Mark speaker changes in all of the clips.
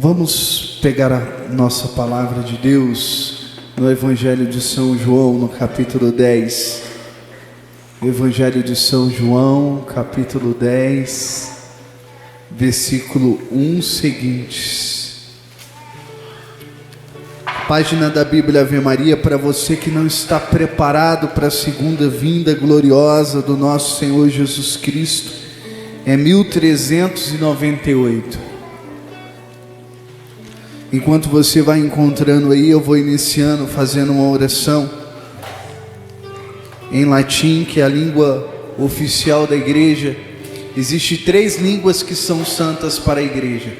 Speaker 1: Vamos pegar a nossa palavra de Deus no Evangelho de São João, no capítulo 10. Evangelho de São João, capítulo 10, versículo 1 seguintes. Página da Bíblia Ave Maria, para você que não está preparado para a segunda vinda gloriosa do nosso Senhor Jesus Cristo, é 1398. Enquanto você vai encontrando aí, eu vou iniciando fazendo uma oração em latim, que é a língua oficial da igreja. Existem 3 línguas que são santas para a igreja.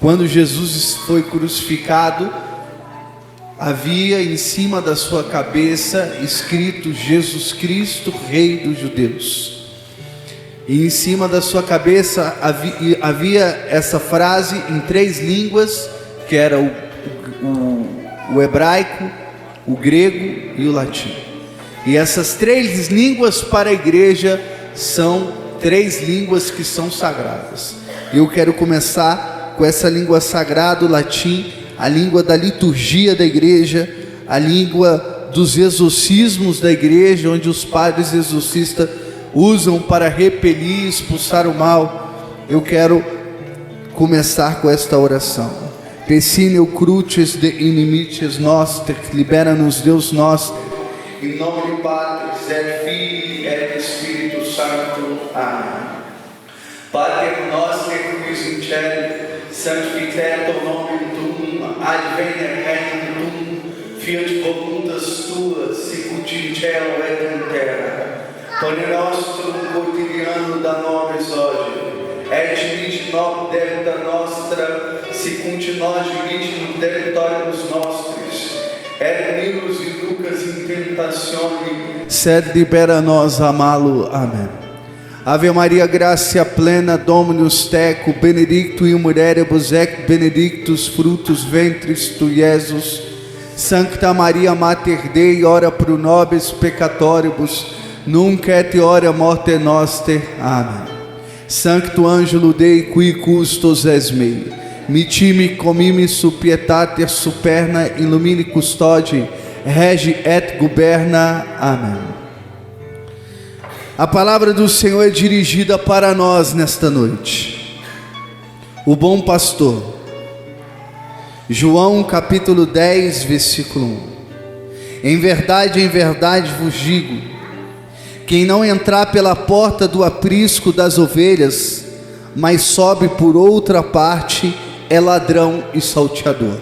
Speaker 1: Quando Jesus foi crucificado, havia em cima da sua cabeça escrito Jesus Cristo, Rei dos Judeus. E em cima da sua cabeça havia essa frase em 3 línguas, que era o hebraico, o grego e o latim. E essas 3 línguas para a igreja são 3 línguas que são sagradas. Eu quero começar com essa língua sagrada, o latim, a língua da liturgia da igreja, a língua dos exorcismos da igreja, onde os padres exorcistas usam para repelir e expulsar o mal. Eu quero começar com esta oração. Pessineu crucis de inimites noster, libera-nos Deus nosso, em nome do Padre, et Filii et Espírito Santo. Amém. Pater noster, qui es in cielo, sanctificetur nomen tuum, adveniat regnum tuum, fiat voluntas tua, sicut in cielo et in terra. Pane nostrum quotidiano da nobis hodie, et dimitte nobis debita nostra, sicut nos dimitte debitoribus nostris, et ne nos inducas in tentatione, sed libera-nos a malo. Amém. Ave Maria, gratia plena, Dominus tecum, benedictum in mulieribus et benedictus fructus ventris tui, Iesus. Sancta Maria Mater Dei, ora pro nobis peccatoribus, nunc et hora morte noster. Amém. Sancto Angelo Dei, qui custos es mei, mittimi comimi su pietatis superna, illumini custodi, regi et guberna. Amém. A palavra do Senhor é dirigida para nós nesta noite. O bom pastor. João capítulo 10, versículo 1. Em verdade vos digo, quem não entrar pela porta do aprisco das ovelhas, mas sobe por outra parte, é ladrão e salteador.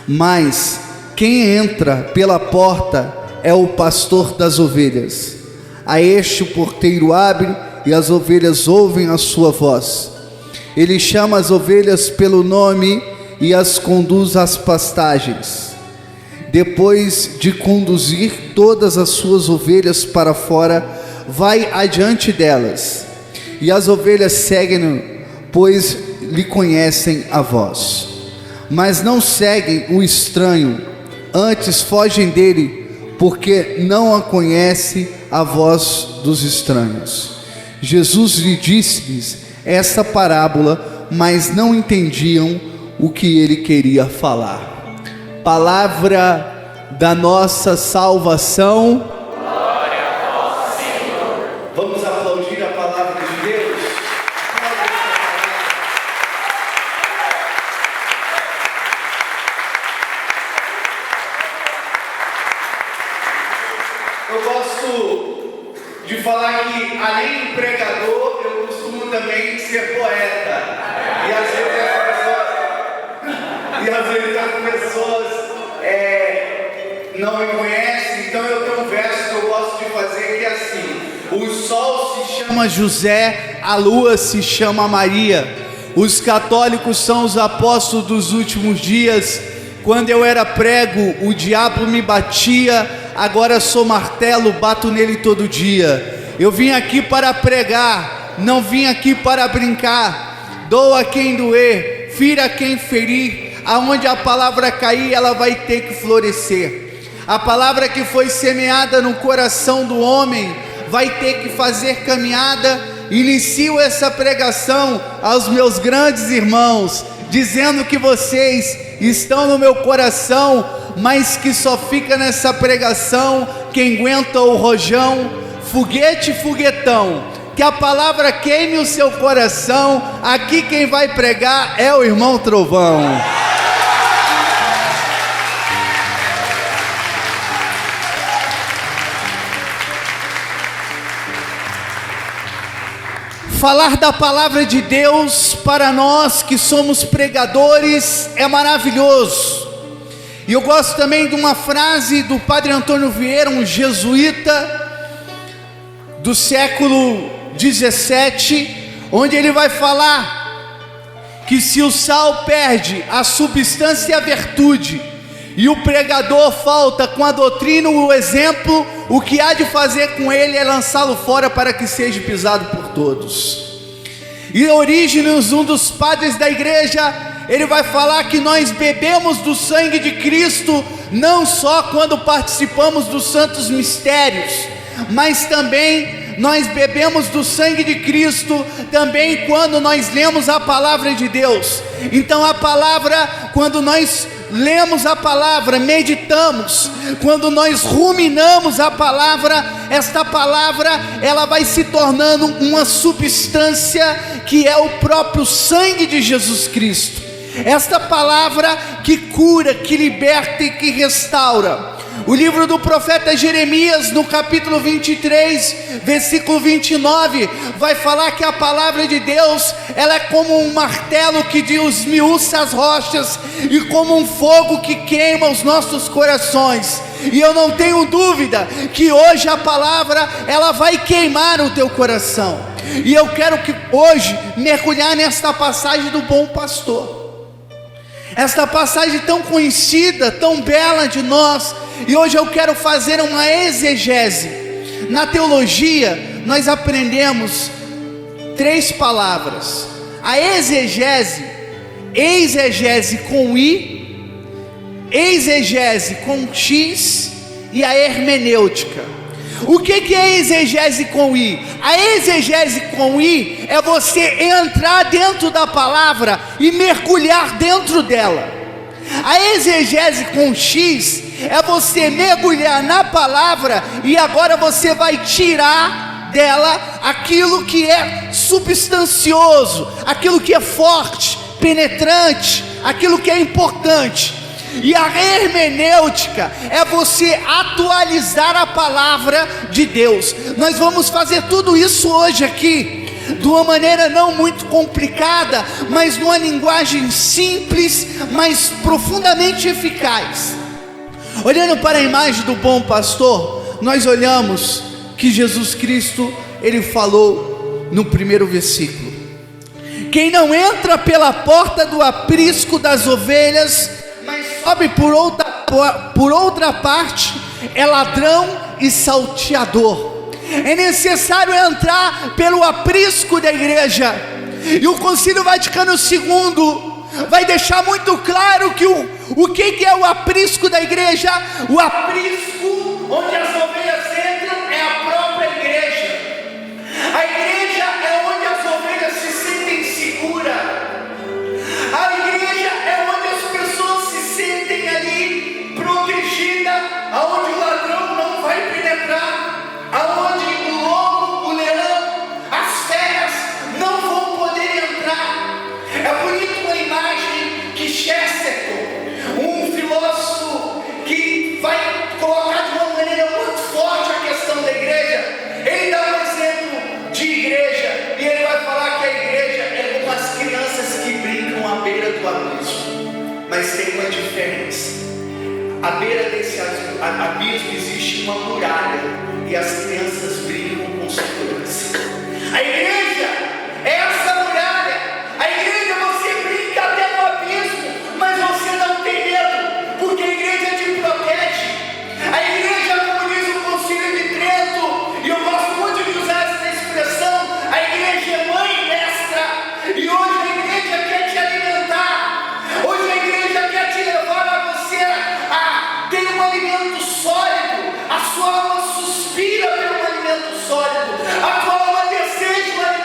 Speaker 1: Mas quem entra pela porta é o pastor das ovelhas. A este o porteiro abre, e as ovelhas ouvem a sua voz. Ele chama as ovelhas pelo nome e as conduz às pastagens. Depois de conduzir todas as suas ovelhas para fora, vai adiante delas, e as ovelhas seguem-no, pois lhe conhecem a voz. Mas não seguem o estranho, antes fogem dele, porque não a conhece a voz dos estranhos. Jesus lhe disse-lhes essa parábola, mas não entendiam o que ele queria falar. Palavra da nossa salvação.
Speaker 2: Glória a vós, Senhor.
Speaker 1: Vamos aplaudir a palavra de Deus. Eu gosto de falar que, além de pregador, eu costumo também ser poeta. E às vezes as pessoas não me conhecem, então eu tenho um verso que eu gosto de fazer, que é assim: o sol se chama José, a lua se chama Maria. Os católicos são os apóstolos dos últimos dias. Quando eu era prego, o diabo me batia, agora sou martelo, bato nele todo dia. Eu vim aqui para pregar, não vim aqui para brincar. Doa quem doer, fira quem ferir. Aonde a palavra cair, ela vai ter que florescer. A palavra que foi semeada no coração do homem vai ter que fazer caminhada. Inicio essa pregação aos meus grandes irmãos, dizendo que vocês estão no meu coração, mas que só fica nessa pregação quem aguenta o rojão, foguete, foguetão. Que a palavra queime o seu coração. Aqui quem vai pregar é o irmão Trovão. Falar da palavra de Deus para nós que somos pregadores é maravilhoso. E eu gosto também de uma frase do Padre Antônio Vieira, um jesuíta do século 17, onde ele vai falar que se o sal perde a substância e a virtude, e o pregador falta com a doutrina e o exemplo, o que há de fazer com ele é lançá-lo fora para que seja pisado por todos. E Orígenes, um dos padres da igreja, ele vai falar que nós bebemos do sangue de Cristo não só quando participamos dos santos mistérios, mas também nós bebemos do sangue de Cristo também quando nós lemos a palavra de Deus. Então a palavra, quando nós lemos a palavra, meditamos, quando nós ruminamos a palavra, esta palavra ela vai se tornando uma substância que é o próprio sangue de Jesus Cristo. Esta palavra que cura, que liberta e que restaura. O livro do profeta Jeremias, no capítulo 23, versículo 29, vai falar que a palavra de Deus, ela é como um martelo que esmiuça as rochas, e como um fogo que queima os nossos corações. E eu não tenho dúvida que hoje a palavra, ela vai queimar o teu coração. E eu quero que hoje mergulhar nesta passagem do bom pastor. Esta passagem tão conhecida, tão bela de nós. E hoje eu quero fazer uma exegese. Na teologia nós aprendemos 3 palavras: a exegese, exegese com I, exegese com X e a hermenêutica. O que é exegese com I? A exegese com I é você entrar dentro da palavra e mergulhar dentro dela. A exegese com X é você mergulhar na palavra e agora você vai tirar dela aquilo que é substancioso, aquilo que é forte, penetrante, aquilo que é importante. E a hermenêutica é você atualizar a palavra de Deus. Nós vamos fazer tudo isso hoje aqui, de uma maneira não muito complicada, mas numa linguagem simples, mas profundamente eficaz. Olhando para a imagem do bom pastor, nós olhamos que Jesus Cristo, ele falou no primeiro versículo: quem não entra pela porta do aprisco das ovelhas, mas sobe por outra parte, é ladrão e salteador. É necessário entrar pelo aprisco da igreja. E o Concílio Vaticano II vai deixar muito claro que o que é o aprisco da igreja. O aprisco onde as ovelhas entram é a própria igreja. A igreja é onde as ovelhas se sentem seguras. A igreja é onde as pessoas se sentem ali protegidas, aonde o ladrão não vai penetrar, aonde o lobo, o leão, as feras não vão poder entrar. É bonito uma imagem que Chesterton, um filósofo que vai colocar de uma maneira muito forte a questão da igreja, ele dá um exemplo de igreja, e ele vai falar que a igreja é como as crianças que brincam à beira do abismo. Mas tem uma diferença: à beira desse abismo existe uma muralha, e as crianças brincam com segurança. A igreja é essa muralha. A igreja, você brinca até no abismo, mas você não tem medo, porque a igreja te protege. A igreja, como diz o Concílio de Trento, e eu gosto muito de usar essa expressão, a igreja é mãe mestra. E hoje a igreja quer te alimentar. Hoje a igreja quer te levar a você a ter um alimento sólido. A sua alma suspira pelo alimento sólido. A tua alma deseja um alimento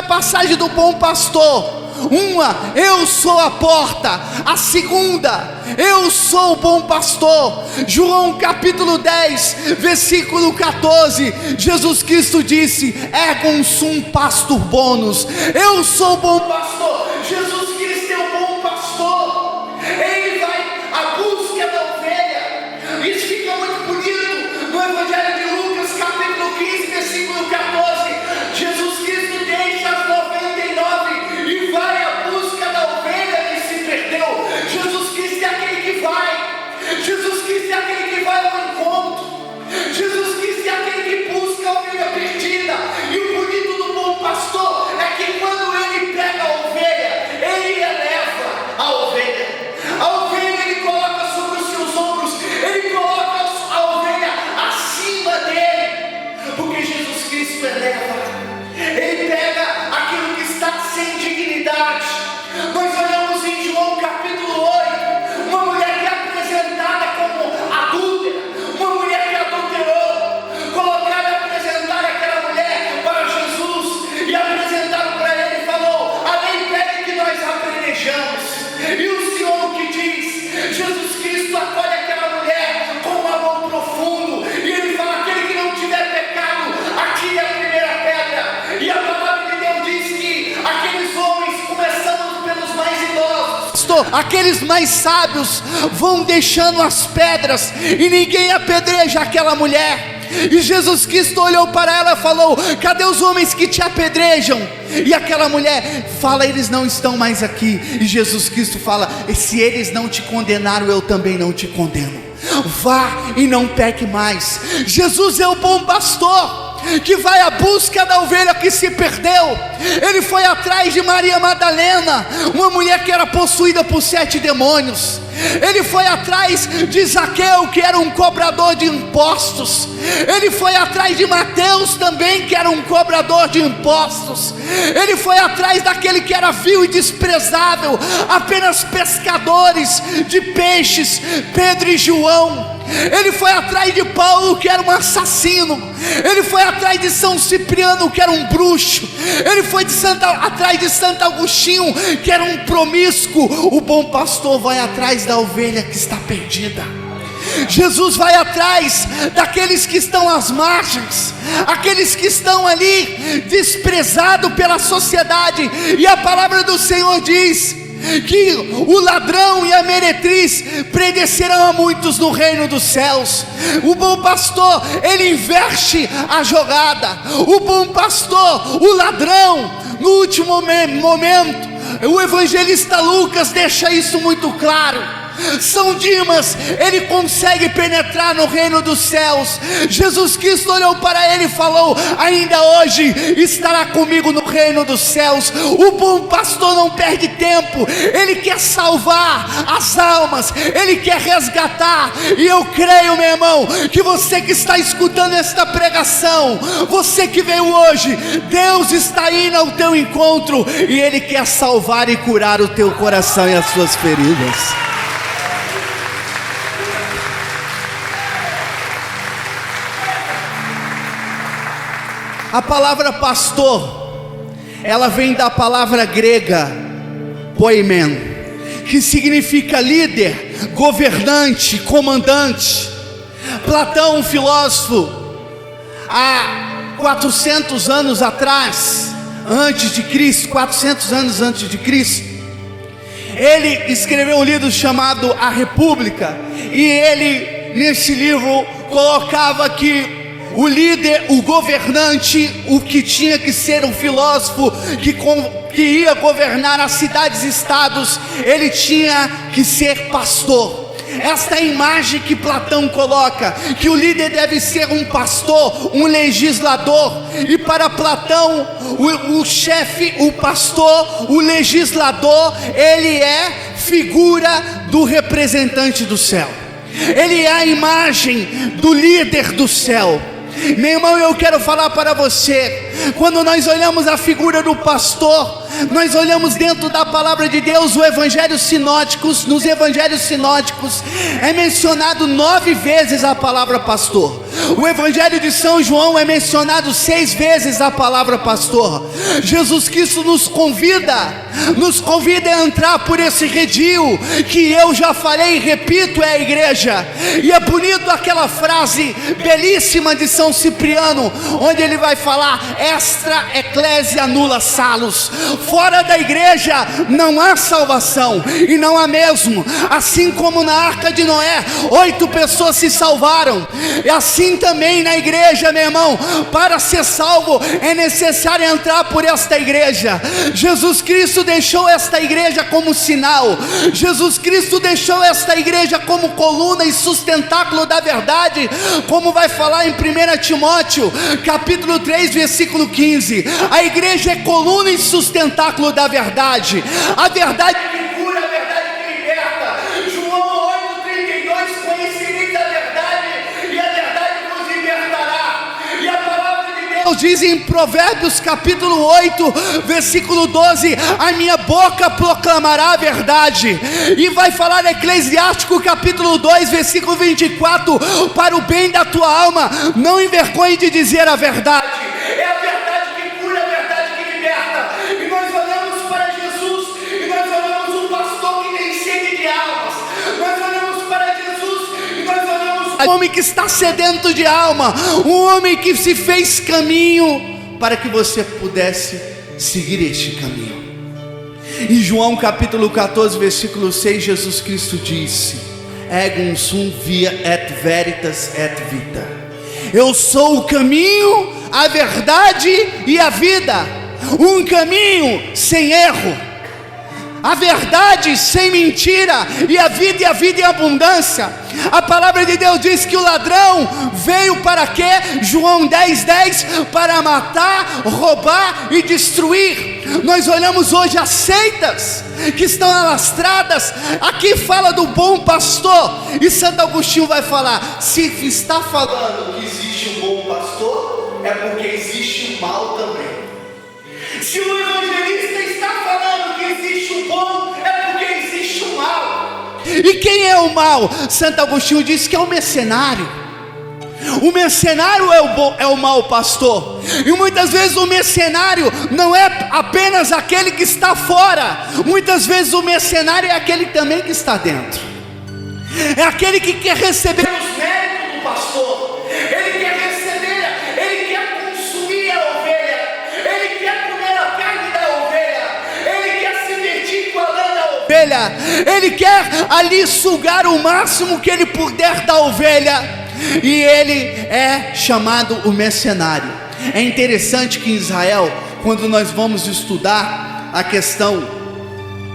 Speaker 1: primeira passagem do bom pastor. Uma, eu sou a porta. A segunda, eu sou o bom pastor. João capítulo 10, versículo 14, Jesus Cristo disse: ergum sum pastor bonus. Eu sou o bom pastor. Jesus Cristo é o bom pastor. Ele vai à busca da ovelha. Isso fica muito bonito no Evangelho de Lucas capítulo 15, versículo 14. Jesus Cristo deixa as 99 e vai à busca da ovelha que se perdeu. Jesus Cristo é aquele que vai. Jesus Cristo é aquele que vai ao encontro. Jesus Cristo é aquele que busca a ovelha perdida. E o bonito do bom pastor é que quando ele pega a ovelha, ele eleva a ovelha. A ovelha ele coloca sobre os seus ombros. Ele coloca a ovelha acima dele. Porque Jesus Cristo eleva. Ele pega aquilo que está sem dignidade. Nós olhamos em João capítulo 8, uma mulher que é apresentada como adúltera, uma mulher que adulterou. Colocaram e apresentaram aquela mulher para Jesus e apresentaram para ele e falou: a lei pede que nós apedrejamos. E o Senhor o que diz? Jesus Cristo acolhe aquela mulher com um amor profundo e ele fala: aquele que não tiver pecado, atire a primeira pedra. E a palavra de Deus diz que aqueles homens, começando pelos mais idosos, aqueles mais sábios, vão deixando as pedras e ninguém apedreja aquela mulher. E Jesus Cristo olhou para ela e falou: cadê os homens que te apedrejam? E aquela mulher fala: eles não estão mais aqui. E Jesus Cristo fala: e se eles não te condenaram, eu também não te condeno. Vá e não peque mais. Jesus é o bom pastor que vai à busca da ovelha que se perdeu. Ele foi atrás de Maria Madalena, uma mulher que era possuída por 7 demônios. Ele foi atrás de Zaqueu, que era um cobrador de impostos. Ele foi atrás de Mateus também, que era um cobrador de impostos. Ele foi atrás daquele que era vil e desprezável, apenas pescadores de peixes, Pedro e João. Ele foi atrás de Paulo, que era um assassino. Ele foi atrás de São Cipriano, que era um bruxo. Ele foi atrás de Santo Agostinho, que era um promíscuo. O bom pastor vai atrás da ovelha que está perdida. Jesus vai atrás daqueles que estão às margens, aqueles que estão ali desprezados pela sociedade. E a palavra do Senhor diz que o ladrão e a meretriz prevalecerão a muitos no reino dos céus. O bom pastor, ele inverte a jogada. O bom pastor, o ladrão, no último momento, o evangelista Lucas deixa isso muito claro. São Dimas, ele consegue penetrar no reino dos céus. Jesus Cristo olhou para ele e falou: ainda hoje estará comigo no reino dos céus. O bom pastor não perde tempo, ele quer salvar as almas, ele quer resgatar. E eu creio, meu irmão, que você que está escutando esta pregação, você que veio hoje, Deus está indo ao teu encontro e ele quer salvar e curar o teu coração e as suas feridas. A palavra pastor, ela vem da palavra grega poimen, que significa líder, governante, comandante. Platão, um filósofo, há 400 anos atrás, antes de Cristo, 400 anos antes de Cristo, ele escreveu um livro chamado A República. E ele, nesse livro, colocava que o líder, o governante, o que tinha que ser um filósofo que ia governar as cidades e estados, ele tinha que ser pastor. Esta é a imagem que Platão coloca, que o líder deve ser um pastor, um legislador. E para Platão, o chefe, o pastor, o legislador, ele é figura do representante do céu. Ele é a imagem do líder do céu. Meu irmão, eu quero falar para você, quando nós olhamos a figura do pastor, nós olhamos dentro da palavra de Deus, o evangelho sinóticos. Nos evangelhos sinóticos é mencionado 9 vezes a palavra pastor. O Evangelho de São João é mencionado 6 vezes a palavra pastor. Jesus Cristo nos convida a entrar por esse redil, que eu já falei e repito, é a igreja. E é bonito aquela frase belíssima de São Cipriano, onde ele vai falar: extra ecclesia nulla salus. Fora da igreja não há salvação, e não há mesmo. Assim como na arca de Noé 8 pessoas se salvaram, e assim também na igreja, meu irmão, para ser salvo é necessário entrar por esta igreja. Jesus Cristo deixou esta igreja como sinal, Jesus Cristo deixou esta igreja como coluna e sustentáculo da verdade, como vai falar em 1 Timóteo capítulo 3 versículo 15. A igreja é coluna e sustentáculo da verdade, a verdade que cura, a verdade que liberta. João 8,32: conhecereis a verdade, e a verdade vos libertará. E a palavra de Deus diz em Provérbios capítulo 8 versículo 12: a minha boca proclamará a verdade. E vai falar Eclesiástico capítulo 2 versículo 24: para o bem da tua alma não envergonhe de dizer a verdade. É a verdade que cura, a verdade que liberta. E nós olhamos para Jesus, e nós olhamos um pastor que tem sede de almas. Nós olhamos para Jesus, e nós olhamos um homem que está sedento de alma, um homem que se fez caminho para que você pudesse seguir este caminho. Em João capítulo 14 versículo 6, Jesus Cristo disse: Egum sum via et veritas et vita. Eu sou o caminho, a verdade e a vida. Um caminho sem erro, a verdade sem mentira, e a vida em abundância. A palavra de Deus diz que o ladrão veio para quê? João 10:10: para matar, roubar e destruir. Nós olhamos hoje as seitas que estão alastradas. Aqui fala do bom pastor, e Santo Agostinho vai falar: se está falando que existe um bom pastor, é porque existe um mal também. Se o evangelista está falando que existe um bom, é porque existe um mal. E quem é o mal? Santo Agostinho diz que é o mercenário. O mercenário é o mau pastor. E muitas vezes o mercenário não é apenas aquele que está fora. Muitas vezes o mercenário é aquele também que está dentro. É aquele que quer receber os méritos do pastor. Ele quer receber, ele quer consumir a ovelha, ele quer comer a carne da ovelha, ele quer se vestir com a lã da ovelha, ele quer ali sugar o máximo que ele puder da ovelha. E ele é chamado o mercenário. É interessante que em Israel, quando nós vamos estudar a questão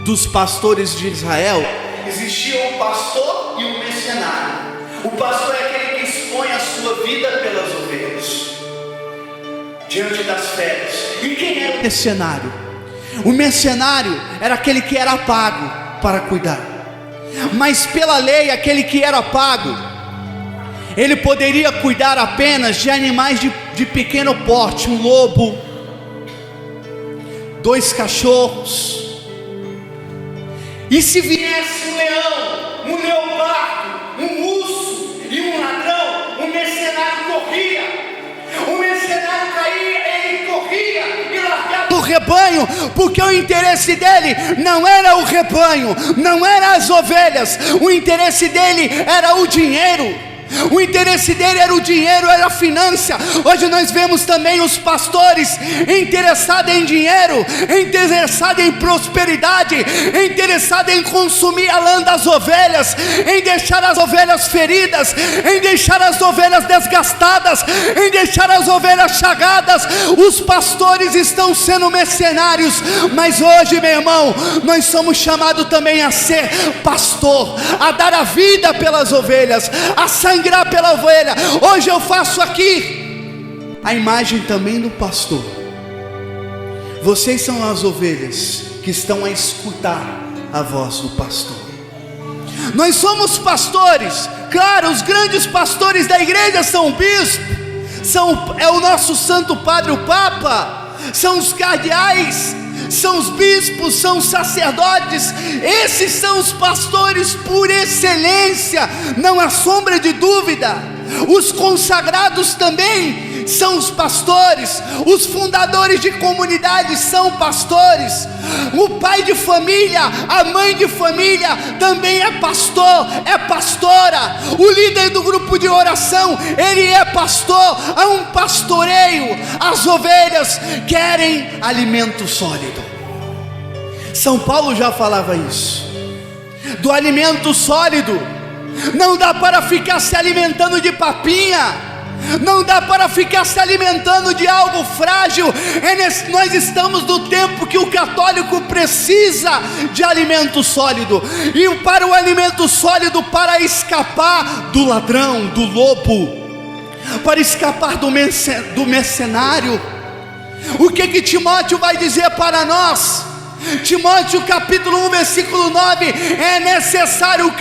Speaker 1: dos pastores de Israel, existia um pastor e um mercenário. O pastor é aquele que expõe a sua vida pelas ovelhas diante das feras. E quem era o mercenário? O mercenário era aquele que era pago para cuidar. Mas pela lei, aquele que era pago, ele poderia cuidar apenas de animais de pequeno porte: um lobo, 2 cachorros. E se viesse um leão, um leopardo, um urso e um ladrão, o mercenário corria. O mercenário caía, ele corria e largava o rebanho, porque o interesse dele não era o rebanho, não eram as ovelhas. O interesse dele era o dinheiro. O interesse dele era o dinheiro, era a finança. Hoje nós vemos também os pastores interessados em dinheiro, interessados em prosperidade, interessados em consumir a lã das ovelhas, em deixar as ovelhas feridas, em deixar as ovelhas desgastadas, em deixar as ovelhas chagadas. Os pastores estão sendo mercenários. Mas hoje, meu irmão, nós somos chamados também a ser pastor, a dar a vida pelas ovelhas, a sangrar pela ovelha. Hoje eu faço aqui a imagem também do pastor. Vocês são as ovelhas que estão a escutar a voz do pastor. Nós somos pastores. Claro, os grandes pastores da igreja são o bispo, é o nosso Santo Padre, o Papa, são os cardeais, são os bispos, são os sacerdotes. Esses são os pastores por excelência, não há sombra de dúvida. Os consagrados também são os pastores. Os fundadores de comunidades são pastores. O pai de família, a mãe de família também é pastor, é pastora. O líder do grupo de oração, ele é pastor. Há um pastoreio. As ovelhas querem alimento sólido. São Paulo já falava isso, do alimento sólido. Não dá para ficar se alimentando de papinha, não dá para ficar se alimentando de algo frágil. Nós estamos no tempo que o católico precisa de alimento sólido. E para o alimento sólido, para escapar do ladrão, do lobo, para escapar do mercenário, o que Timóteo vai dizer para nós? Timóteo capítulo 1 versículo 9: é necessário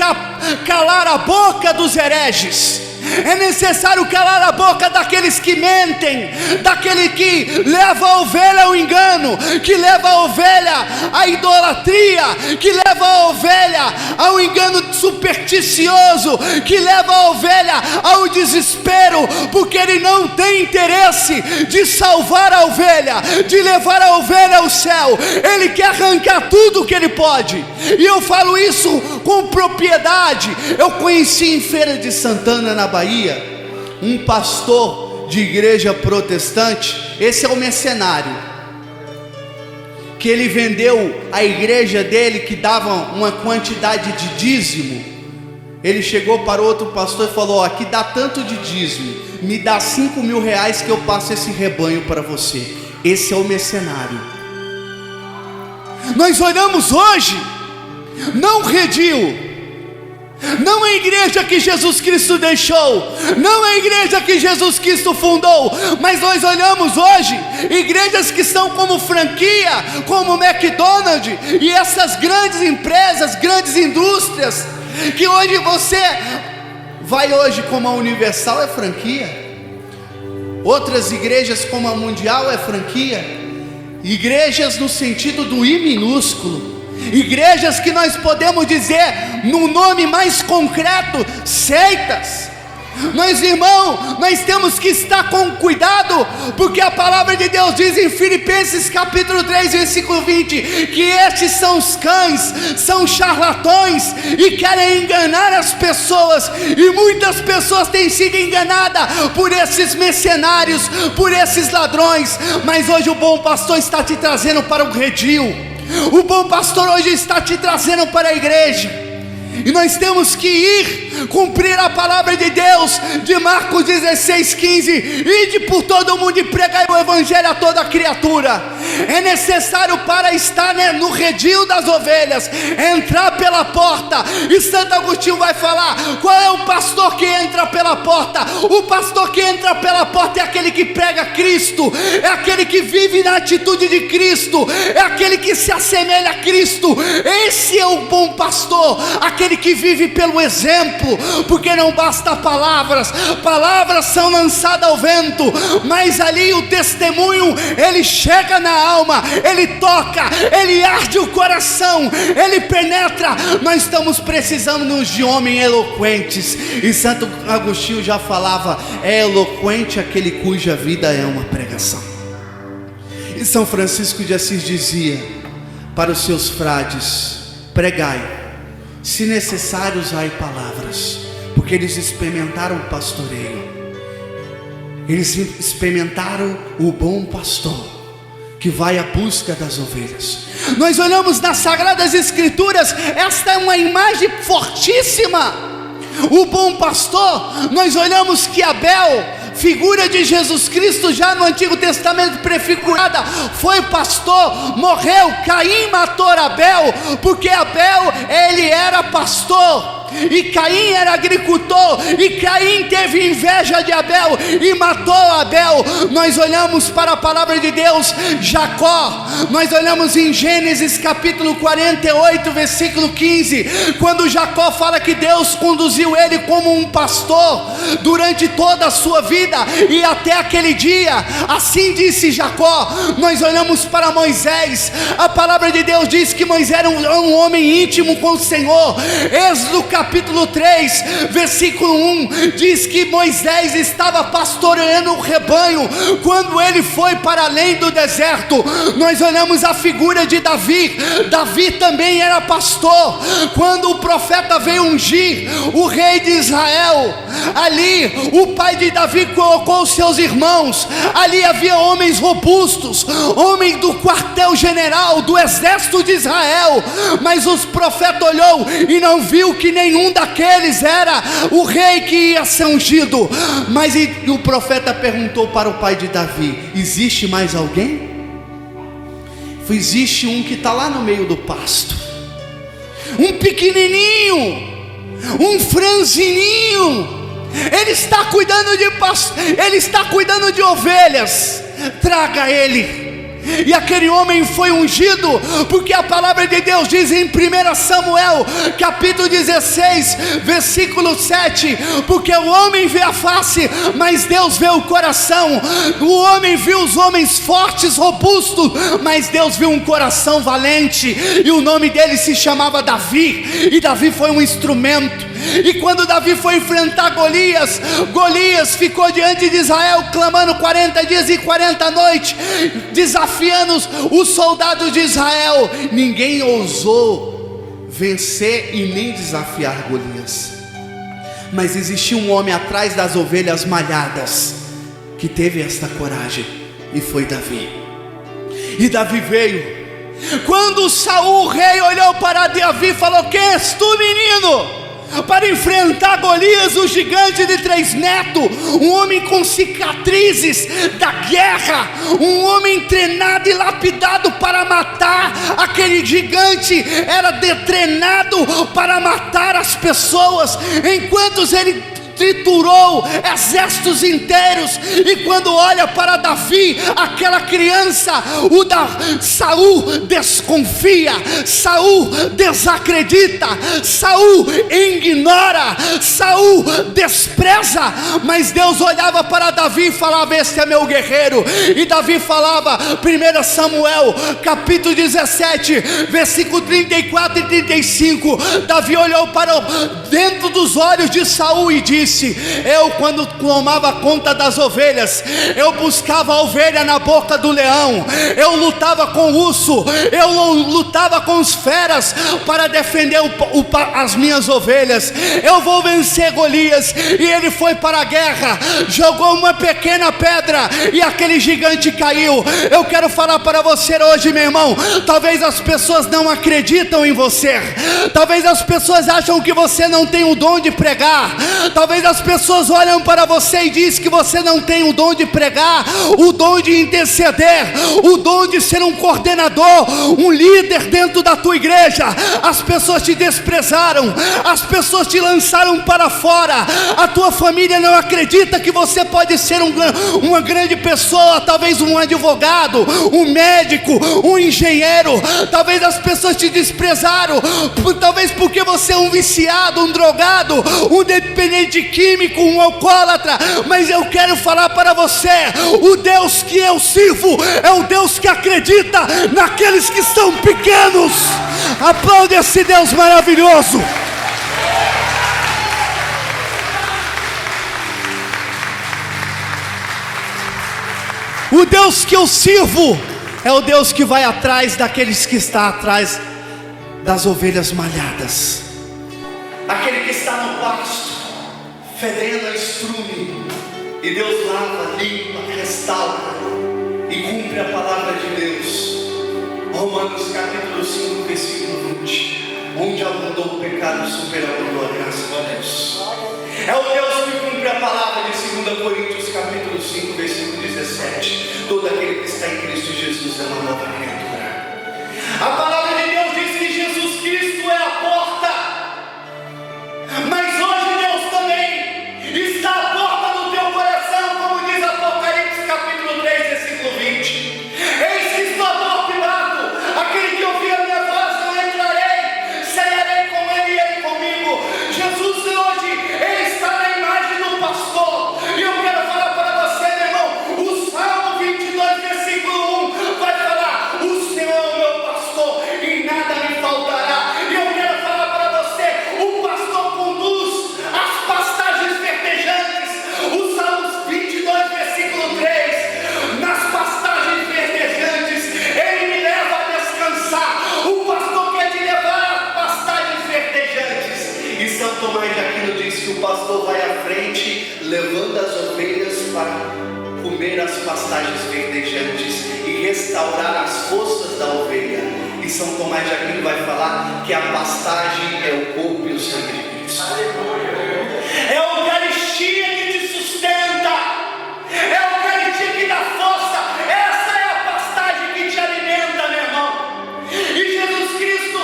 Speaker 1: calar a boca dos hereges. É necessário calar a boca daqueles que mentem, daquele que leva a ovelha ao engano, que leva a ovelha à idolatria, que leva a ovelha ao engano supersticioso, que leva a ovelha ao desespero, porque ele não tem interesse de salvar a ovelha, de levar a ovelha ao céu. Ele quer arrancar tudo que ele pode, e eu falo isso com propriedade. Eu conheci em Feira de Santana, na Bahia, um pastor de igreja protestante. Esse é o mercenário, que ele vendeu a igreja dele, que dava uma quantidade de dízimo. Ele chegou para outro pastor e falou: aqui dá tanto de dízimo, me dá 5 mil reais que eu passo esse rebanho para você. Esse é o mercenário. Nós olhamos hoje, não Redil, não a igreja que Jesus Cristo deixou, não a igreja que Jesus Cristo fundou, mas nós olhamos hoje igrejas que são como franquia, como McDonald's e essas grandes empresas, grandes indústrias, que hoje você vai hoje como a Universal é franquia, outras igrejas como a Mundial é franquia, igrejas no sentido do I minúsculo, igrejas que nós podemos dizer no nome mais concreto, seitas. Nós, irmão, nós temos que estar com cuidado, porque a palavra de Deus diz em Filipenses capítulo 3 versículo 20, que estes são os cães, são charlatões e querem enganar as pessoas, e muitas pessoas têm sido enganadas por esses mercenários, por esses ladrões. Mas hoje o bom pastor está te trazendo para o redil, o bom pastor hoje está te trazendo para a igreja. E nós temos que ir cumprir a palavra de Deus, de Marcos 16:15, ide por todo o mundo e pregai o evangelho a toda criatura. É necessário, para estar no redil das ovelhas, entrar pela porta. E Santo Agostinho vai falar: qual é o pastor que entra pela porta? O pastor que entra pela porta é aquele que prega Cristo, é aquele que vive na atitude de Cristo, é aquele que se assemelha a Cristo. Esse é o bom pastor, aquele que vive pelo exemplo, porque não basta palavras são lançadas ao vento, mas ali o testemunho, ele chega na alma, ele toca, ele arde o coração, ele penetra. Nós estamos precisando de homens eloquentes, e Santo Agostinho já falava: é eloquente aquele cuja vida é uma pregação. E São Francisco de Assis dizia para os seus frades: pregai, se necessário usai palavras, porque eles experimentaram o pastoreio, eles experimentaram o bom pastor que vai à busca das ovelhas. Nós olhamos nas Sagradas Escrituras, esta é uma imagem fortíssima. O bom pastor, nós olhamos que Abel, figura de Jesus Cristo já no Antigo Testamento prefigurada, foi pastor, morreu. Caim matou Abel, porque Abel, ele era pastor, e Caim era agricultor, e Caim teve inveja de Abel e matou Abel. Nós olhamos para a palavra de Deus, Jacó, nós olhamos em Gênesis capítulo 48 versículo 15, quando Jacó fala que Deus conduziu ele como um pastor durante toda a sua vida e até aquele dia. Assim disse Jacó. Nós olhamos para Moisés, a palavra de Deus diz que Moisés era um homem íntimo com o Senhor. Êxodo capítulo 3, versículo 1, diz que Moisés estava pastoreando o rebanho quando ele foi para além do deserto. Nós olhamos a figura de Davi. Davi também era pastor. Quando o profeta veio ungir o rei de Israel, ali o pai de Davi colocou os seus irmãos. Ali havia homens robustos, homens do quartel-general do exército de Israel, mas o profeta olhou e não viu que nenhum daqueles era o rei que ia ser ungido. Mas o profeta perguntou para o pai de Davi: existe mais alguém? Existe um que está lá no meio do pasto, um pequenininho, um franzininho. Ele está cuidando de ovelhas. Traga ele. E aquele homem foi ungido, porque a palavra de Deus diz em 1 Samuel capítulo 16, versículo 7, porque o homem vê a face, mas Deus vê o coração. O homem viu os homens fortes, robustos, mas Deus viu um coração valente. E o nome dele se chamava Davi, e Davi foi um instrumento. E quando Davi foi enfrentar Golias, Golias ficou diante de Israel clamando 40 dias e 40 noites, desafiando os soldados de Israel. Ninguém ousou vencer e nem desafiar Golias, mas existia um homem atrás das ovelhas malhadas que teve esta coragem, e foi Davi. E Davi veio. Quando Saul, o rei, olhou para Davi e falou: quem és tu, menino, para enfrentar Golias, o gigante de 3 metros, um homem com cicatrizes da guerra, um homem treinado e lapidado para matar? Aquele gigante era treinado para matar as pessoas, enquanto ele triturou exércitos inteiros. E quando olha para Davi, aquela criança, Saul desconfia, Saul desacredita, Saul ignora, Saul despreza. Mas Deus olhava para Davi e falava: este é meu guerreiro. E Davi falava, 1 Samuel capítulo 17, versículo 34 e 35, Davi olhou para dentro dos olhos de Saul e disse: eu, quando tomava conta das ovelhas, eu buscava a ovelha na boca do leão, eu lutava com o urso, eu lutava com os feras para defender as minhas ovelhas. Eu vou vencer Golias. E ele foi para a guerra, jogou uma pequena pedra e aquele gigante caiu. Eu quero falar para você hoje, meu irmão, talvez as pessoas não acreditam em você, talvez as pessoas acham que você não tem o dom de pregar, talvez as pessoas olham para você e dizem que você não tem o dom de pregar, o dom de interceder, o dom de ser um coordenador, um líder dentro da tua igreja. As pessoas te desprezaram, as pessoas te lançaram para fora, a tua família não acredita que você pode ser uma grande pessoa, talvez um advogado, um médico, um engenheiro. Talvez as pessoas te desprezaram, talvez porque você é um viciado, um drogado, um dependente químico, um alcoólatra. Mas eu quero falar para você: o Deus que eu sirvo é o Deus que acredita naqueles que são pequenos. Aplaude esse Deus maravilhoso. O Deus que eu sirvo é o Deus que vai atrás daqueles que estão atrás das ovelhas malhadas, aquele que está no pasto fedendo a estrume, e Deus lava, limpa, restaura e cumpre a palavra de Deus. Romanos capítulo 5, versículo 20: onde abundou o pecado, superabundou a graça de Deus. É o Deus que cumpre a palavra de 2 Coríntios capítulo 5, versículo 17: todo aquele que está em Cristo Jesus é uma nova criatura. A palavra de Deus diz que Jesus Cristo é a porta, mas hoje Deus também está à porta do teu coração, como diz Apocalipse capítulo 3, versículo 20: eis que estou à porta e bato, aquele que ouvir a minha voz eu entrarei, cearei com ele e ele comigo. Jesus hoje, ele está na imagem do pastor, e eu quero falar para você, meu irmão, o Salmo 22, versículo 1 vai falar: noite, levando as ovelhas para comer as pastagens verdejantes e restaurar as forças da ovelha. E São Tomás de Aquino vai falar que a pastagem é o corpo e o sangue de Cristo. É a Eucaristia que te sustenta, é a Eucaristia que dá força. Essa é a pastagem que te alimenta, meu irmão. E Jesus Cristo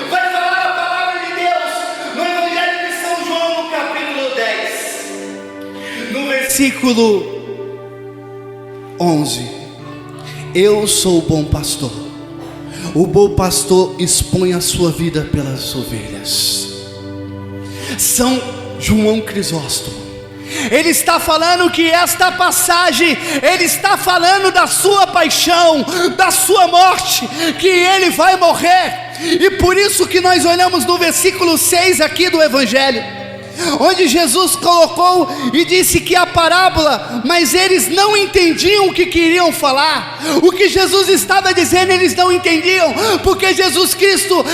Speaker 1: vai falar a palavra de Deus no Evangelho de São João, no capítulo 10, no versículo 11: eu sou o bom pastor. O bom pastor expõe a sua vida pelas ovelhas. São João Crisóstomo, ele está falando que esta passagem, ele está falando da sua paixão, da sua morte, que ele vai morrer. E por isso que nós olhamos no versículo 6 aqui do Evangelho, onde Jesus colocou e disse que a parábola, mas eles não entendiam o que queriam falar. O que Jesus estava dizendo eles não entendiam, porque Jesus Cristo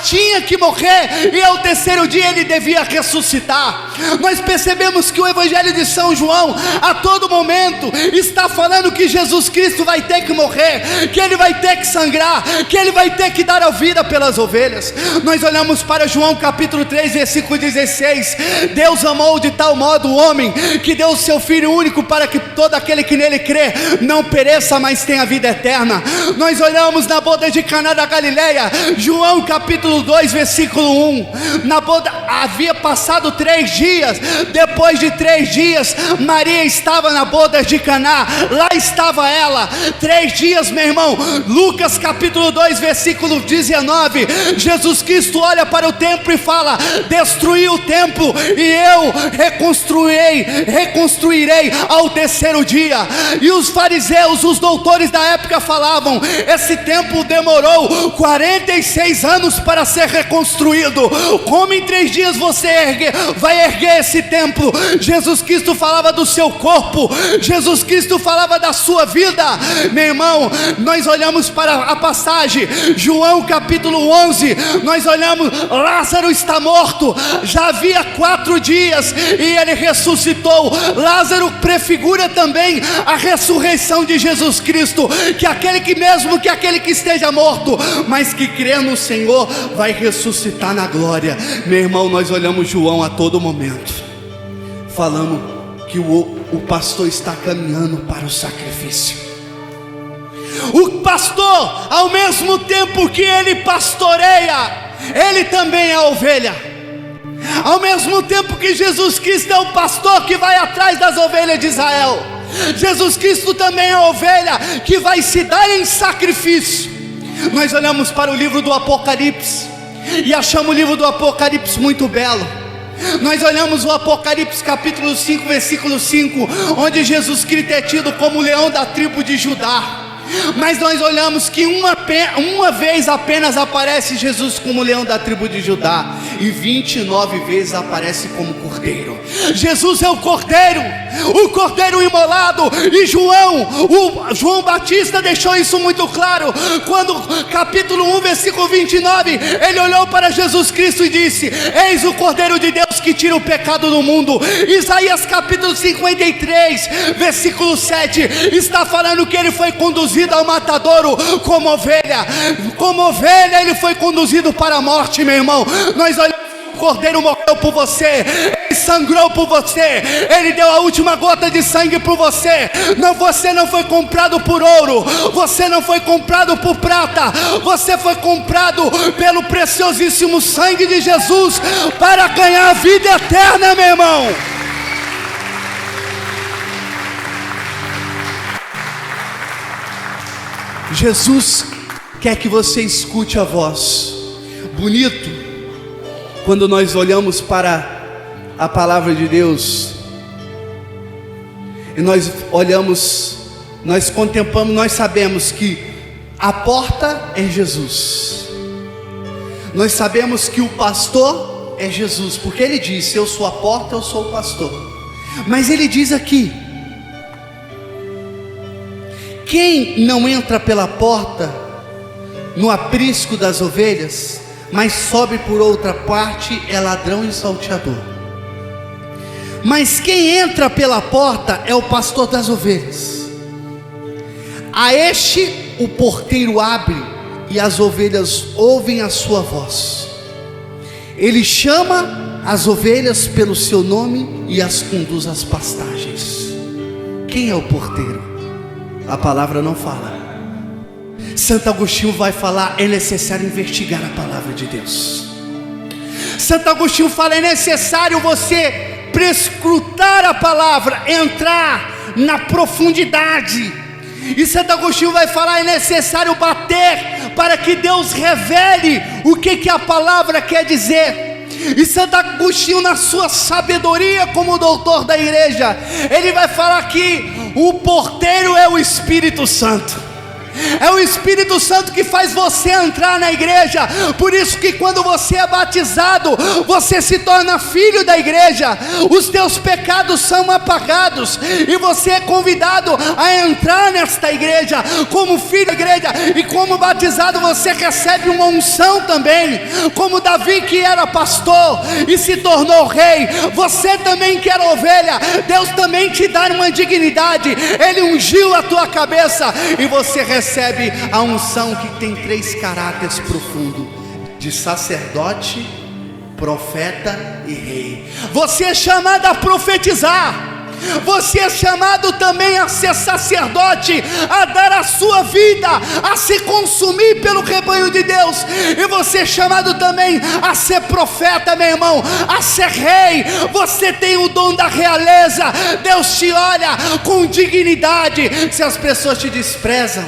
Speaker 1: tinha que morrer e ao terceiro dia ele devia ressuscitar. Nós percebemos que o Evangelho de São João a todo momento está falando que Jesus Cristo vai ter que morrer, que ele vai ter que sangrar, que ele vai ter que dar a vida pelas ovelhas. Nós olhamos para João capítulo 3 versículo 16: Deus amou de tal modo o homem que deu o seu Filho único, para que todo aquele que nele crê não pereça, mas tenha vida eterna. Nós olhamos na boda de Caná da Galileia, João capítulo 2 versículo 1. Na boda havia passado 3 dias. Depois de 3 dias, Maria estava na boda de Caná. Lá estava ela 3 dias, meu irmão. Lucas capítulo 2 versículo 19: Jesus Cristo olha para o templo e fala: destruí o templo e eu reconstruirei ao terceiro dia. E os fariseus, os doutores da época falavam: esse templo demorou 46 anos para ser reconstruído. Como em 3 dias você vai erguer esse templo? Jesus Cristo falava do seu corpo, Jesus Cristo falava da sua vida. Meu irmão, nós olhamos para a passagem, João capítulo 11, nós olhamos, Lázaro está morto, já havia 4 dias e ele ressuscitou. Lázaro prefigura também a ressurreição de Jesus Cristo, que aquele que esteja morto, mas que crê no Senhor, vai ressuscitar na glória. Meu irmão, nós olhamos João a todo momento, falamos que o pastor está caminhando para o sacrifício. O pastor, ao mesmo tempo que ele pastoreia, ele também é a ovelha. Ao mesmo tempo que Jesus Cristo é o pastor que vai atrás das ovelhas de Israel, Jesus Cristo também é a ovelha que vai se dar em sacrifício. Nós olhamos para o livro do Apocalipse e achamos o livro do Apocalipse muito belo. Nós olhamos o Apocalipse capítulo 5 versículo 5, onde Jesus Cristo é tido como o leão da tribo de Judá. Mas nós olhamos que uma vez apenas aparece Jesus como leão da tribo de Judá, e 29 vezes aparece como cordeiro. Jesus é o cordeiro imolado. E João Batista deixou isso muito claro, quando capítulo 1 versículo 29, ele olhou para Jesus Cristo e disse: eis o cordeiro de Deus que tira o pecado do mundo. Isaías capítulo 53 versículo 7 está falando que ele foi conduzido ao matadouro como ovelha. Como ovelha ele foi conduzido para a morte, meu irmão. Nós olhamos, o cordeiro morreu por você, ele sangrou por você, ele deu a última gota de sangue por você. Você não foi comprado por ouro, você não foi comprado por prata, você foi comprado pelo preciosíssimo sangue de Jesus, para ganhar a vida eterna, meu irmão. Jesus quer que você escute a voz. Bonito quando nós olhamos para a palavra de Deus e nós olhamos, nós contemplamos, nós sabemos que a porta é Jesus. Nós sabemos que o pastor é Jesus, porque ele disse: eu sou a porta, eu sou o pastor. Mas ele diz aqui: quem não entra pela porta no aprisco das ovelhas, mas sobe por outra parte, é ladrão e salteador. mas quem entra pela porta é o pastor das ovelhas. A este o porteiro abre, e as ovelhas ouvem a sua voz. Ele chama as ovelhas pelo seu nome e as conduz às pastagens. Quem é o porteiro? A palavra não fala. Santo Agostinho vai falar: é necessário investigar a palavra de Deus. Santo Agostinho fala: é necessário você prescrutar a palavra, entrar na profundidade. E Santo Agostinho vai falar: é necessário bater para que Deus revele o que a palavra quer dizer. E Santo Agostinho, na sua sabedoria como doutor da igreja, ele vai falar que o porteiro é o Espírito Santo. É o Espírito Santo que faz você entrar na igreja. Por isso que quando você é batizado, você se torna filho da igreja. Os teus pecados são apagados, e você é convidado a entrar nesta igreja como filho da igreja. E como batizado você recebe uma unção também. Como Davi, que era pastor e se tornou rei, você também que era ovelha, Deus também te dá uma dignidade. Ele ungiu a tua cabeça, e você recebe a unção que tem 3 caráteres profundos: de sacerdote, profeta e rei. Você é chamado a profetizar. Você é chamado também a ser sacerdote, a dar a sua vida, a se consumir pelo rebanho de Deus. E você é chamado também a ser profeta, meu irmão, a ser rei. Você tem o dom da realeza. Deus te olha com dignidade. Se as pessoas te desprezam,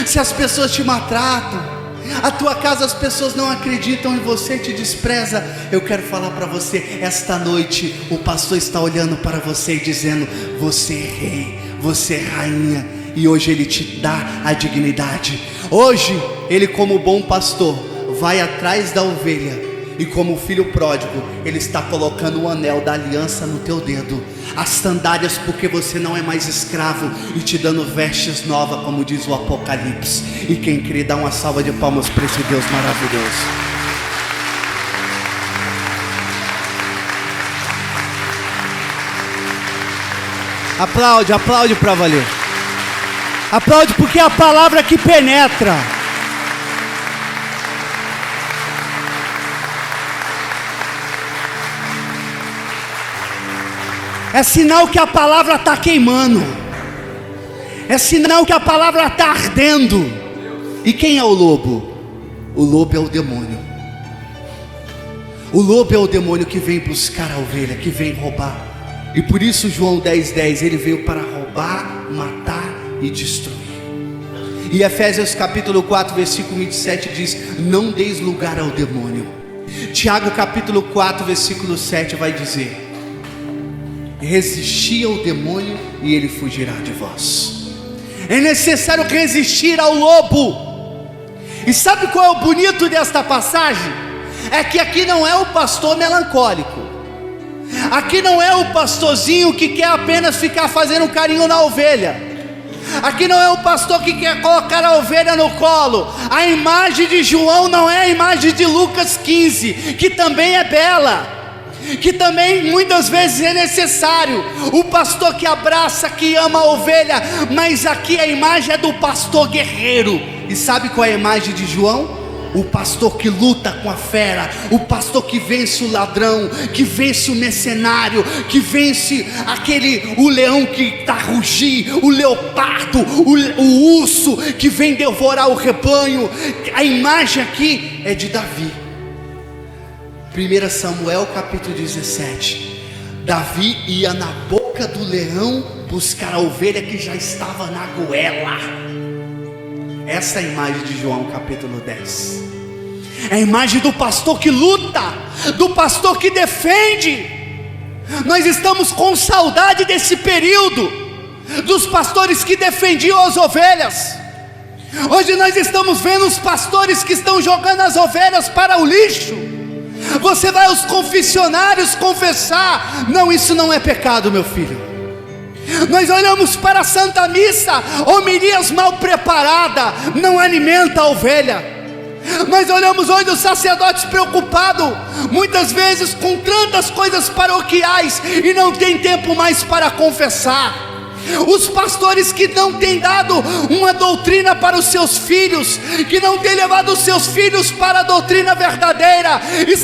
Speaker 1: se as pessoas te maltratam, a tua casa as pessoas não acreditam em você, te despreza, eu quero falar para você: esta noite o pastor está olhando para você e dizendo: você é rei, você é rainha. E hoje ele te dá a dignidade. Hoje ele, como bom pastor, vai atrás da ovelha, e como filho pródigo, ele está colocando o anel da aliança no teu dedo, as sandálias, porque você não é mais escravo, e te dando vestes novas, como diz o Apocalipse. E quem crê, dá uma salva de palmas para esse Deus maravilhoso. Aplaude, aplaude para valer. Aplaude, porque é a palavra que penetra. É sinal que a palavra está queimando. É sinal que a palavra está ardendo. E quem é o lobo? O lobo é o demônio. O lobo é o demônio que vem buscar a ovelha, que vem roubar. E por isso João 10:10, ele veio para roubar, matar e destruir. E Efésios capítulo 4 versículo 27 diz: não deis lugar ao demônio. Tiago capítulo 4 versículo 7 vai dizer: resisti ao demônio e ele fugirá de vós. É necessário resistir ao lobo. E sabe qual é o bonito desta passagem? É que aqui não é o pastor melancólico. Aqui não é o pastorzinho que quer apenas ficar fazendo carinho na ovelha. Aqui não é o pastor que quer colocar a ovelha no colo. A imagem de João não é a imagem de Lucas 15, que também é bela, que também muitas vezes é necessário. O pastor que abraça, que ama a ovelha. Mas aqui a imagem é do pastor guerreiro. E sabe qual é a imagem de João? O pastor que luta com a fera, o pastor que vence o ladrão, que vence o mercenário, que vence o leão que está a rugir, o leopardo, o urso que vem devorar o rebanho. A imagem aqui é de Davi. 1 Samuel capítulo 17, Davi ia na boca do leão buscar a ovelha que já estava na goela. Essa é a imagem de João capítulo 10. É a imagem do pastor que luta, do pastor que defende. Nós estamos com saudade desse período, dos pastores que defendiam as ovelhas. Hoje nós estamos vendo os pastores que estão jogando as ovelhas para o lixo. Você vai aos confessionários confessar: não, isso não é pecado, meu filho. Nós olhamos para a Santa Missa, homilias mal preparadas, não alimenta a ovelha. Nós olhamos hoje os sacerdotes preocupados, muitas vezes com tantas coisas paroquiais, e não tem tempo mais para confessar. Os pastores que não têm dado uma doutrina para os seus filhos, que não têm levado os seus filhos para a doutrina verdadeira,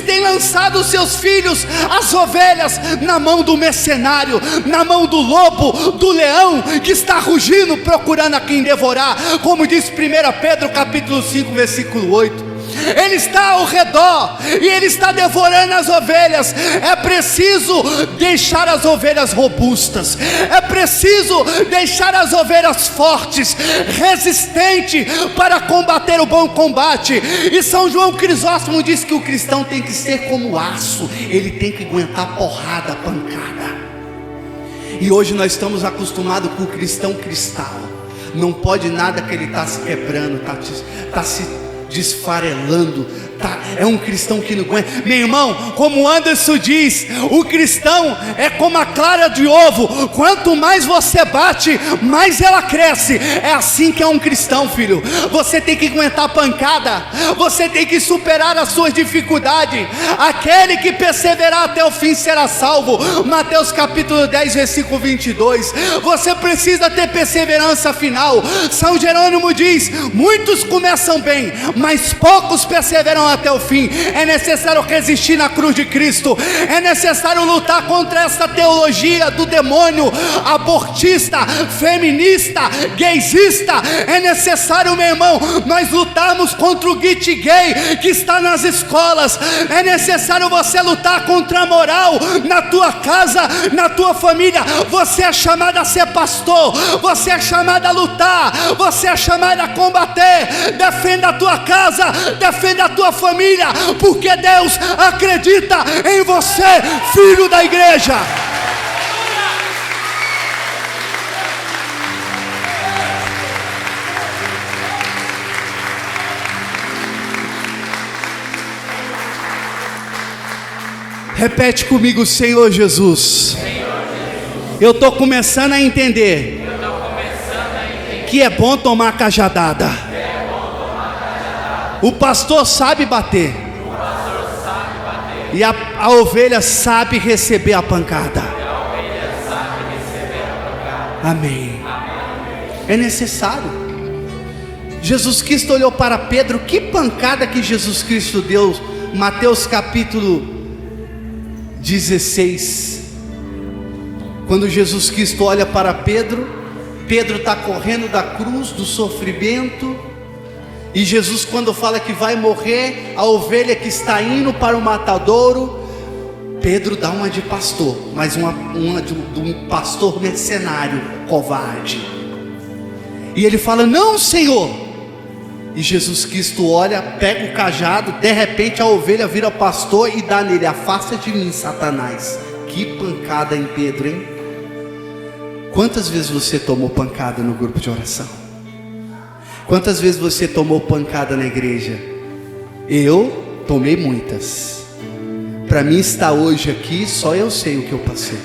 Speaker 1: têm lançado os seus filhos, as ovelhas, na mão do mercenário, na mão do lobo, do leão, que está rugindo procurando a quem devorar, como diz 1 Pedro capítulo 5 versículo 8. Ele está ao redor e ele está devorando as ovelhas. É preciso deixar as ovelhas robustas, é preciso deixar as ovelhas fortes, resistentes, para combater o bom combate. E São João Crisóstomo diz que o cristão tem que ser como aço, ele tem que aguentar porrada, pancada. E hoje nós estamos acostumados com o cristão cristal, não pode nada, que ele está se quebrando, está se desfarelando, é um cristão que não aguenta. Meu irmão, como Anderson diz, o cristão é como a clara de ovo, quanto mais você bate, mais ela cresce. É assim que é um cristão, filho. Você tem que aguentar a pancada, você tem que superar as suas dificuldades. Aquele que perseverar até o fim será salvo. Mateus capítulo 10 versículo 22. Você precisa ter perseverança final. São Jerônimo diz: muitos começam bem, mas poucos perseveram até o fim. É necessário resistir na cruz de Cristo, é necessário lutar contra essa teologia do demônio, abortista, feminista, gaysista. É necessário, meu irmão, nós lutarmos contra o kit gay que está nas escolas. É necessário você lutar contra a moral na tua casa, na tua família. Você é chamado a ser pastor, você é chamado a lutar, você é chamado a combater. Defenda a tua casa, defenda a tua família, porque Deus acredita em você, filho da igreja. Repete comigo: Senhor Jesus. Eu estou começando a entender que é bom tomar cajadada. O pastor sabe bater, e a ovelha sabe receber a pancada. Amém. É necessário. Jesus Cristo olhou para Pedro. Que pancada que Jesus Cristo deu. Mateus capítulo 16. Quando Jesus Cristo olha para Pedro, Pedro está correndo da cruz, do sofrimento. E Jesus, quando fala que vai morrer, a ovelha que está indo para o matadouro, Pedro dá uma de pastor, mas uma de um pastor mercenário, covarde. E ele fala: não, Senhor. E Jesus Cristo olha, pega o cajado, de repente a ovelha vira pastor e dá nele: afasta de mim, Satanás. Que pancada em Pedro, hein? Quantas vezes você tomou pancada no grupo de oração? Quantas vezes você tomou pancada na igreja? Eu tomei muitas. Para mim estar hoje aqui, só eu sei o que eu passei.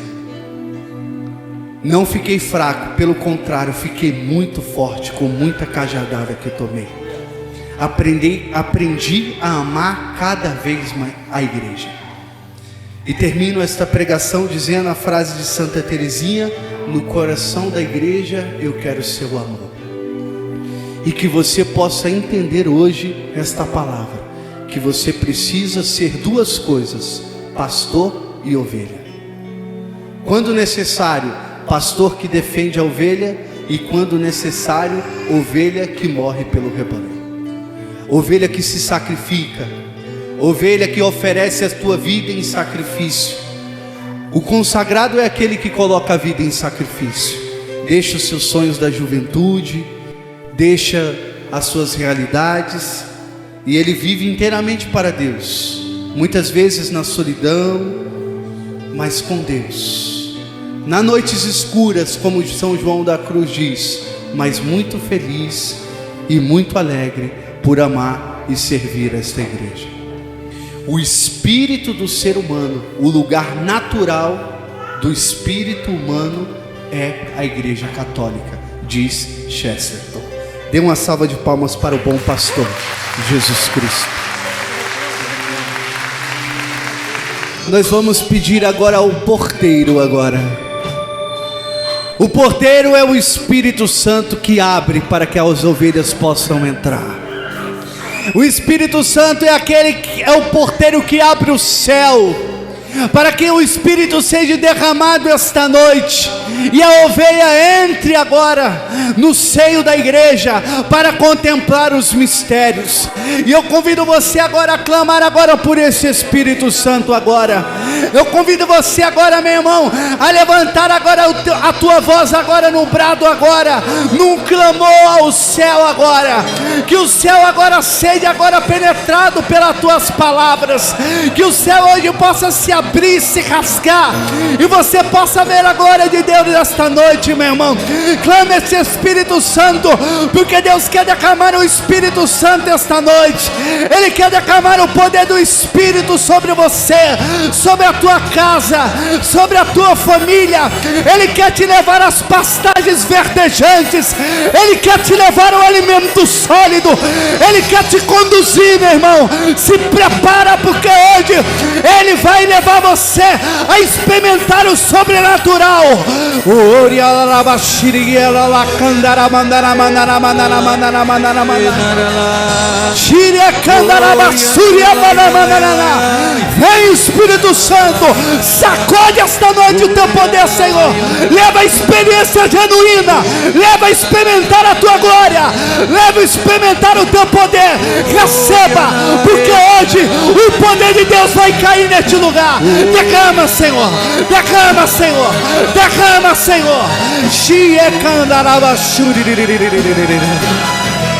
Speaker 1: Não fiquei fraco, pelo contrário, fiquei muito forte com muita cajadada que eu tomei. Aprendi a amar cada vez mais a igreja. E termino esta pregação dizendo a frase de Santa Teresinha: no coração da igreja eu quero seu amor. E que você possa entender hoje esta palavra, que você precisa ser duas coisas: pastor e ovelha. Quando necessário, pastor que defende a ovelha, e quando necessário, ovelha que morre pelo rebanho. Ovelha que se sacrifica, ovelha que oferece a tua vida em sacrifício. O consagrado é aquele que coloca a vida em sacrifício, deixa os seus sonhos da juventude, deixa as suas realidades, e ele vive inteiramente para Deus, muitas vezes na solidão, mas com Deus, nas noites escuras, como São João da Cruz diz, mas muito feliz e muito alegre por amar e servir esta igreja. O espírito do ser humano, o lugar natural do espírito humano é a igreja católica, diz Chesterton. Dê uma salva de palmas para o bom pastor, Jesus Cristo. Nós vamos pedir agora ao porteiro agora. O porteiro é o Espírito Santo que abre para que as ovelhas possam entrar. O Espírito Santo é o porteiro que abre o céu, para que o Espírito seja derramado esta noite, e a ovelha entre agora no seio da igreja, para contemplar os mistérios. E eu convido você agora a clamar agora por esse Espírito Santo agora. Eu convido você agora, meu irmão, a levantar agora a tua voz agora no brado agora, num clamor ao céu agora. Que o céu agora seja agora penetrado pelas tuas palavras. Que o céu hoje possa se abrir, se rasgar, e você possa ver a glória de Deus nesta noite, meu irmão. Clame esse Espírito Santo, porque Deus quer derramar o Espírito Santo esta noite. Ele quer derramar o poder do Espírito sobre você, sobre a tua casa, sobre a tua família. Ele quer te levar às pastagens verdejantes. Ele quer te levar ao alimento sólido. Ele quer te conduzir, meu irmão. Se prepara, porque hoje Ele vai levar você a experimentar o sobrenatural. Vem, Espírito Santo, sacode esta noite o teu poder, Senhor. Leva a experiência genuína, leva a experimentar a tua glória, leva a experimentar o teu poder. Receba, porque hoje o poder de Deus vai cair neste lugar. Derrama, Senhor, derrama, Senhor, derrama, Senhor.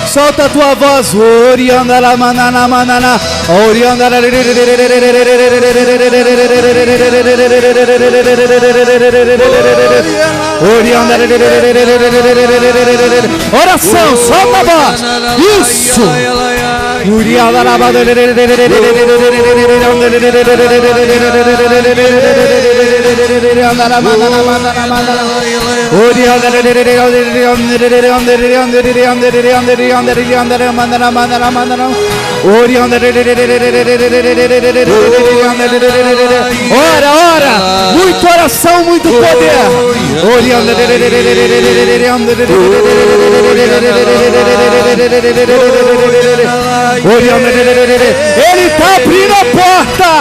Speaker 1: Solta a tua voz. Oriandara manana manana. Oriandara. Oração, solta a voz. Isso. Ora, muita oração, muito poder. Ele está abrindo a porta.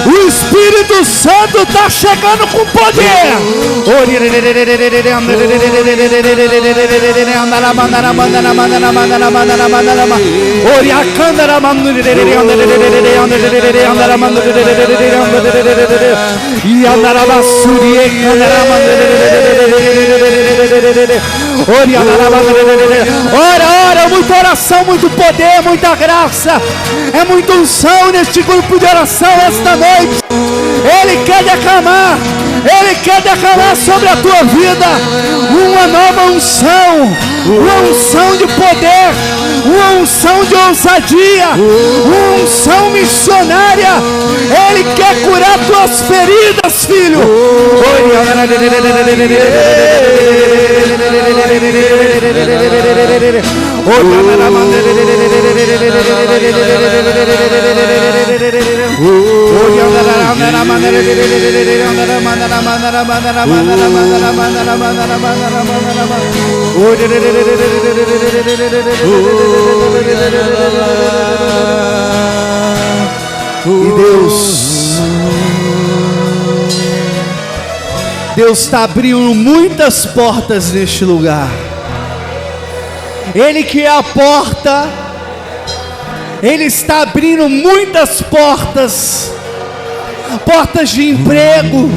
Speaker 1: O Espírito Santo está chegando com poder. Ora, muita oração, muito poder, muita graça. É muita unção neste grupo de oração esta noite. Ele quer derramar sobre a tua vida uma nova unção, uma unção de poder, uma unção de ousadia, uma unção missionária. Ele quer curar tuas feridas, filho. Deus está abrindo muitas portas neste lugar. Ele que é a porta, Ele está abrindo muitas portas. Portas de emprego,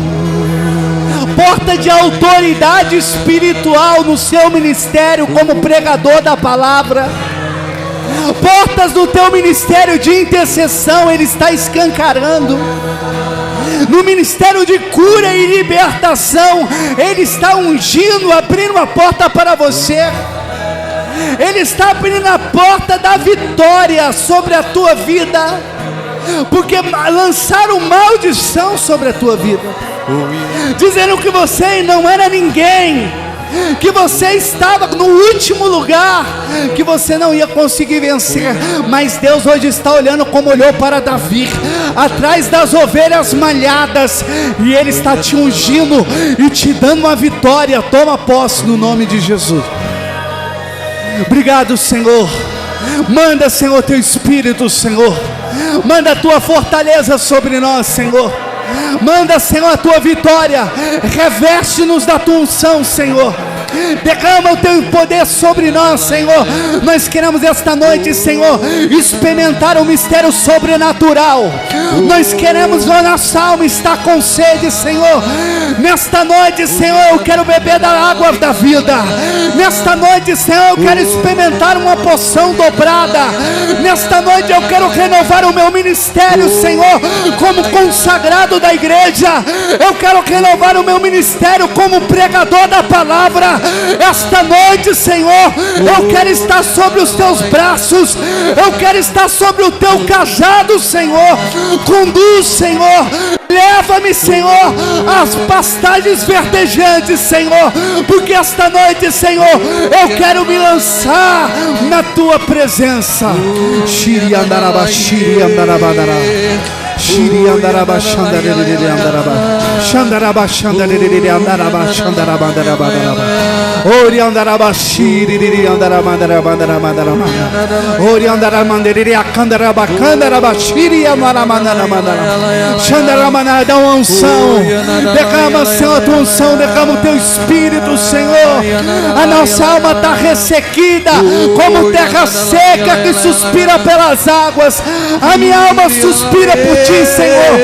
Speaker 1: porta de autoridade espiritual no seu ministério como pregador da palavra, portas do teu ministério de intercessão. Ele está escancarando. No ministério de cura e libertação, Ele está ungindo, abrindo uma porta para você. Ele está abrindo a porta da vitória sobre a tua vida, porque lançaram maldição sobre a tua vida, dizendo que você não era ninguém, que você estava no último lugar, que você não ia conseguir vencer. Mas Deus hoje está olhando como olhou para Davi, atrás das ovelhas malhadas, e Ele está te ungindo e te dando uma vitória. Toma posse no nome de Jesus. Obrigado, Senhor. Manda, Senhor, teu Espírito, Senhor. Manda a tua fortaleza sobre nós, Senhor. Manda, Senhor, a tua vitória. Reveste-nos da tua unção, Senhor. Derrama o teu poder sobre nós, Senhor. Nós queremos esta noite, Senhor, experimentar o mistério sobrenatural. Nós queremos, a nossa alma está com sede, Senhor. Nesta noite, Senhor, eu quero beber da água da vida. Nesta noite, Senhor, eu quero experimentar uma porção dobrada. Nesta noite eu quero renovar o meu ministério, Senhor, como consagrado da igreja. Eu quero renovar o meu ministério como pregador da palavra. Esta noite, Senhor, eu quero estar sobre os teus braços, eu quero estar sobre o teu cajado, Senhor. Conduz, Senhor, leva-me, Senhor, às pastagens verdejantes, Senhor, porque esta noite, Senhor, eu quero me lançar na tua presença. Shiri andaraba, shiri andarabadara. Shiri andaraba, shandarere andaraba. Shandaraba, shandarere andaraba, shandaraba, andaraba. Ori andaraba, shiri andaraba, andaraba, andaraba, andaraba. Ori andaraba, manderere akandaraba, kandaraba, shiri andaraba, andaraba. Shandaraba, dá uma unção. Derrama, Senhor, a tua unção, derrama o teu Espírito, Senhor. A nossa alma está ressequida, como terra seca que suspira pelas águas. A minha alma suspira por ti, Senhor,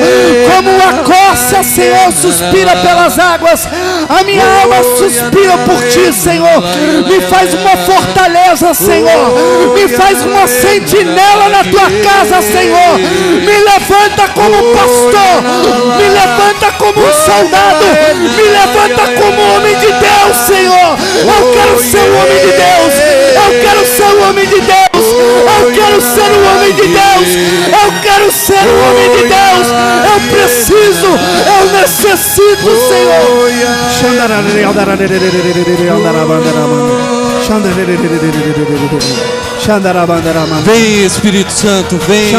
Speaker 1: como uma corça, Senhor, suspira pelas águas. A minha alma suspira por ti, Senhor. Me faz uma fortaleza, Senhor. Me faz uma sentinela na tua casa, Senhor. Me levanta como pastor. Me levanta como um soldado. Me levanta como homem de Deus, Senhor. Eu quero ser um homem de Deus. Eu quero ser um homem de Deus. Eu quero ser um homem de Deus. Eu quero ser um homem de Deus. Eu preciso, eu necessito, Senhor.
Speaker 3: Vem, Espírito Santo, vem.